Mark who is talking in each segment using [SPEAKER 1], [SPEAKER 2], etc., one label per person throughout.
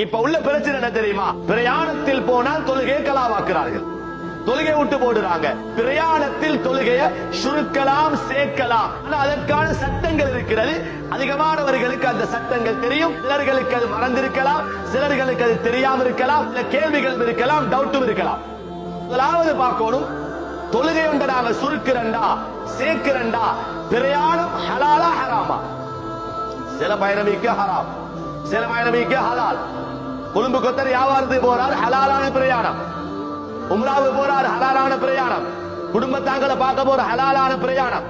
[SPEAKER 1] இப்ப உள்ள பிரச்சனை என்ன தெரியுமா? பிரயாணத்தில் போனால் தொழுகையை கலாவாக்குறார்கள், தொழுகை விட்டு போடுறாங்க. பிரயாணத்தில் தொழுகைய சுருக்கலாம், சேர்க்கலாம். அதற்கான சட்டங்கள் இருக்கிறது. அதிகமானவர்களுக்கு அந்த சட்டங்கள் தெரியும், சிலர்களுக்கு அது மறந்திருக்கலாம், சிலர்களுக்கு அது தெரியாம இருக்கலாம், சில கேள்விகள் இருக்கலாம், டவுட்டும் இருக்கலாம். முதலாவது பார்க்கணும், தொழுகை உண்ட நாங்க சுருக்கிறண்டா சேர்க்கிறண்டா பிரயாணம் ஹலாலா ஹராமா? சில பயணமிக்க ஹராம், சில பயணமிக்க ஹலால். கொழும்பு கொத்தர் வியாபாரத்துக்கு போறார், ஹலாலான பிரயாணம். உம்ராவு போறார், ஹலாலான பிரயாணம். குடும்பத்தாங்களை பார்க்க போற ஹலாலான பிரயாணம்.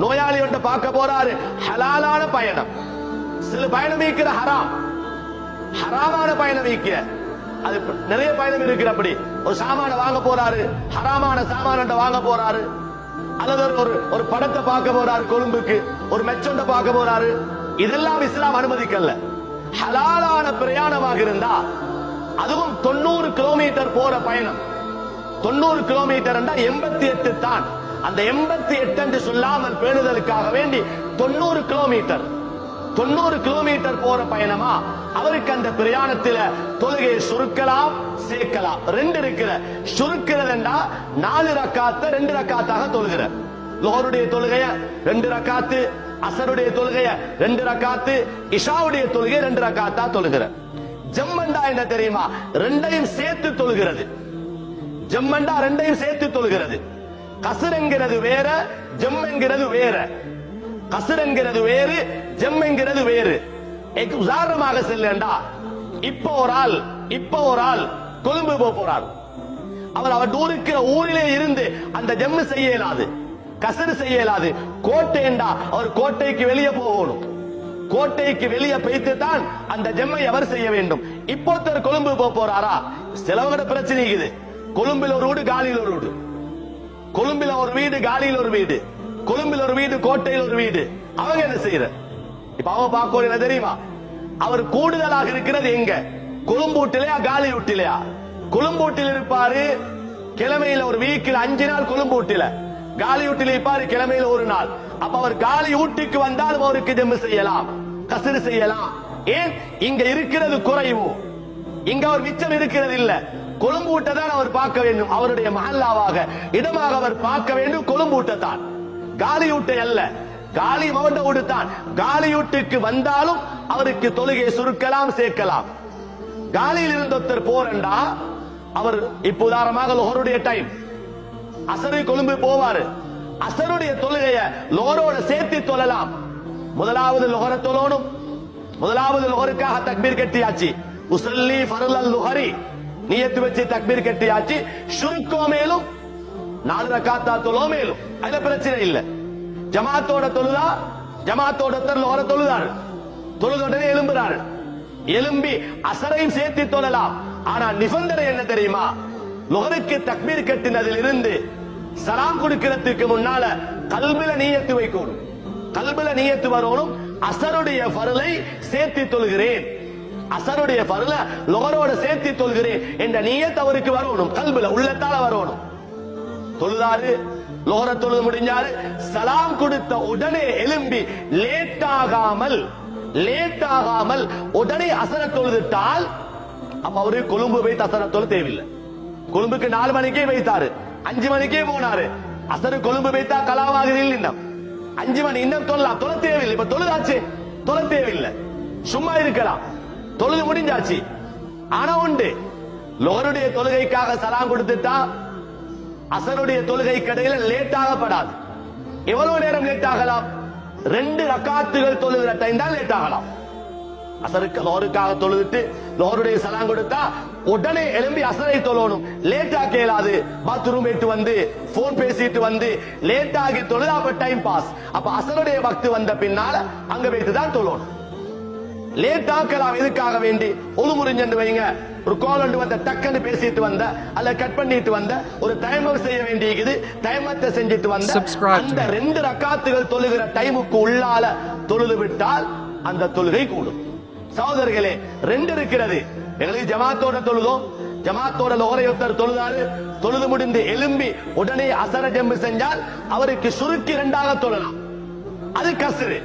[SPEAKER 1] நோயாளி ஒன்றை பார்க்க போறாரு, ஹலாலான பயணம். சில பயணமிக்கிற ஹராம், ஹராமான பயணமிக்க. அது நிறைய பயணம் இருக்கிற. அப்படி ஒரு சாமான வாங்க போறாரு, ஹராமான சாமான வாங்க போறாரு. அல்லது ஒரு படத்தை பார்க்க போறாரு, கொழும்புக்கு ஒரு மெச்சொண்ட பார்க்க போறாரு. இதெல்லாம் இஸ்லாம் அனுமதிக்கல. ஹலாலான பிரயாணமாக இருந்தா, அதுவும் 90 கிலோமீட்டர் போற பயணம். 90 கிலோமீட்டர் 88 தான். அந்த 88 என்று சொல்லாமல் பேணுதலுக்காக வேண்டி 90 கிலோமீட்டர் 90 கிலோமீட்டர் போற பயணமா, அவருக்கு அந்த பிரயாணத்தில் தொழுகையை சுருக்கலாம், சேர்க்கலாம். ரெண்டு இருக்கிற. சுருக்கிறது என்றா 4 ரக்காத்து 2 ரக்காத்தாக தொழுகிற. லோஹருடைய தொழுகைய 2 ரக்காத்து, அசருடைய தொழுகைய 2 ரக்காத்து, இஷாவுடைய தொழுகை 2 ரக்காத்தா தொழுகிற. ஜம்மண்டா என்ன தெரியுமா? ரெண்டையும் சேர்த்து தொழுகிறது. ஜம்மண்டா ரெண்டையும் சேர்த்து தொழுகிறது. கசர் என்கிறது வேற, ஜம் என்கிறது வேற. கசர் என்கிறது வேறு, ஜம் என்கிறது வேறு. உதாரணமாக செல்லண்டா, இப்ப ஒரு ஆள் கொழும்பு போறார். அவர் இருக்கிற ஊரிலே இருந்து அந்த ஜம்மு செய்ய இயலாது, கசரு செய்ய இயலாது. கோட்டைண்டா அவர் கோட்டைக்கு வெளியே போகணும். கோட்டைக்கு வெளியே வைத்து தான் அந்த ஜம்மை அவர் செய்ய வேண்டும். இப்போத்தர் கொழும்பு போறாரா? சிலவங்கட பிரச்சனை இருக்குது. கொழும்பில் ஒரு வீடு, காலியில் ஒரு வீடு. கொழும்பில் ஒரு வீடு, காலியில் ஒரு வீடு. கொழும்பில் ஒரு வீடு, கோட்டையில் ஒரு வீடு. அவங்க என்ன செய்யற? இப்ப அவங்க பார்க்க என்ன தெரியுமா? அவர் கூடுதலாக இருக்கிறது எங்க? கொழும்பூட்டிலையா, காலி வீட்டிலையா? கொழும்பூட்டில் இருப்பாரு. கிழமையில ஒரு வீக்கில் 5 நாள் கொழும்பூட்டில, காலி வீட்டில் இருப்பாரு கிழமையில 1 நாள். அப்ப அவர் காலி ஊட்டிக்கு வந்தாலும் அவருக்கு ஜம்மு செய்யலாம், கசரு செய்யலாம். ஏன்? இங்க இருக்கிறது குறைவு, இங்க அவர் மிச்சம் இருக்கிறது இல்ல. கொழும்பூட்டை தான் அவர் பார்க்க வேண்டும். அவருடைய மஹல்லாவாக, இடமாக அவர் பார்க்க வேண்டும் கொழும்பூட்டத்தான், காலியூட்டை அல்ல. காலி மவண்ட ஊடுத்தான். காலியூட்டுக்கு வந்தாலும் அவருக்கு தொழுகையை சுருக்கலாம், சேர்க்கலாம். காலியில் இருந்த ஒருத்தர் போறண்டா, அவர் இப்ப உதாரணமாக லோஹருடைய டைம், அசரு கொழும்பு போவாரு. அசருடைய தொழுகைய லோஹரோட சேர்த்து தொழலாம். முதலாவது லோஹர தொழணும். முதலாவது லோஹருக்காக தக்பீர் கட்டியாச்சு. உஸல்லி ஃபர்லல் லுஹரி நியத்து வச்சு தக்பீர் கட்டியாச்சு. சுருக்கோ மேலும் 4 ரக்காத்தா தொழோ மேலும், அதுல பிரச்சனை இல்ல. ஜமாத்தோட தொழுதா, ஜமாத்தோட லோஹர தொழுதாரு, தொழுதோடனே எழும்புறாரு. எழும்பி அசரையும் சேர்த்து தொழலாம். ஆனா நிபந்தனை என்ன தெரியுமா? லோஹருக்கு தக்பீர் கட்டினதில் இருந்து சலாம் கொடுக்கிறதுக்கு முன்னால கல்பில நியத்து வைக்கணும். கல்பில நியத்து வரணும். அசருடைய ஃபர்லை சேர்த்து தொழுகிறேன், அசருடைய ஃபர்ல லோஹரோட சேர்த்து தொழுகிறேன் என்ற நியத் அவருக்கு வரணும். கல்பில, உள்ளத்தால வரணும். தொழுதாரு, லோஹர தொழுது முடிஞ்சாரு. சலாம் கொடுத்த உடனே எழும்பி லேட்டாகாமல் உடனே அசர தொழுதுட்டால், அப்ப அவரு கொழும்பு போய் அசர தொழு தேவையில்லை. கொழும்புக்கு 4 மணிக்கே வைத்தாரு, 5 மணிக்கே போனாரு. அசரு கொழும்பு வைத்தா கலாவாக இன்னும் 5 மணி இன்னும் தொழலாம், தொழ தேவையில்லை. இப்ப தொழுதாச்சு, தொழ தேவையில்லை, சும்மா இருக்கலாம். தொழுது முடிஞ்சாச்சு. ஆனா உண்டு, லோஹருடைய தொழுகைக்காக சலாம் கொடுத்துட்டா அசருடைய தொழுகை கடையில லேட் ஆகப்படாது. எவ்வளவு நேரம் லேட் ஆகலாம்? 2 ரக்காத்துகள் தொழுகிற டைம் தான் லேட் ஆகலாம். அசருக்கு லோஹருக்காக தொழுதுட்டு லோஹருடைய சலாம் கொடுத்தா உடனே எழும்பி அசரை தொழணும். லேட் ஆக இயலாது. பாத்ரூம் போயிட்டு வந்து போன் பேசிட்டு வந்து லேட் ஆகி தொழுதா அப்ப டைம் பாஸ். அப்ப அசருடைய வக்து வந்த பின்னால அங்க போயிட்டு தான் தொழணும். லேட் ஆக்கலாம். எதுக்காக வேண்டி? ஒழு முறிஞ்சு வைங்க, ஒரு கால் ஒன்று வந்த டக்குன்னு பேசிட்டு வந்த அல்ல கட் பண்ணிட்டு வந்த, ஒரு டைமர் செய்ய வேண்டியது, டைமத்தை செஞ்சுட்டு வந்த அந்த 2 ரக்காத்துகள் தொழுகிற டைமுக்கு உள்ளால தொழுது விட்டால் அந்த தொழுகை கூடும். சகோதரர்களே, 2 இருக்கிறது. எங்களுக்கு ஜமாத்தோட தொழுதோம், ஜமாத்தோட லோஹரையொத்தர் தொழுதாரு, தொழுது முடிந்து எழும்பி உடனே அசர ஜம்பு செஞ்சால் அவருக்கு சுருக்கி 2ஆக தொழலாம். அது கஸ்ரு.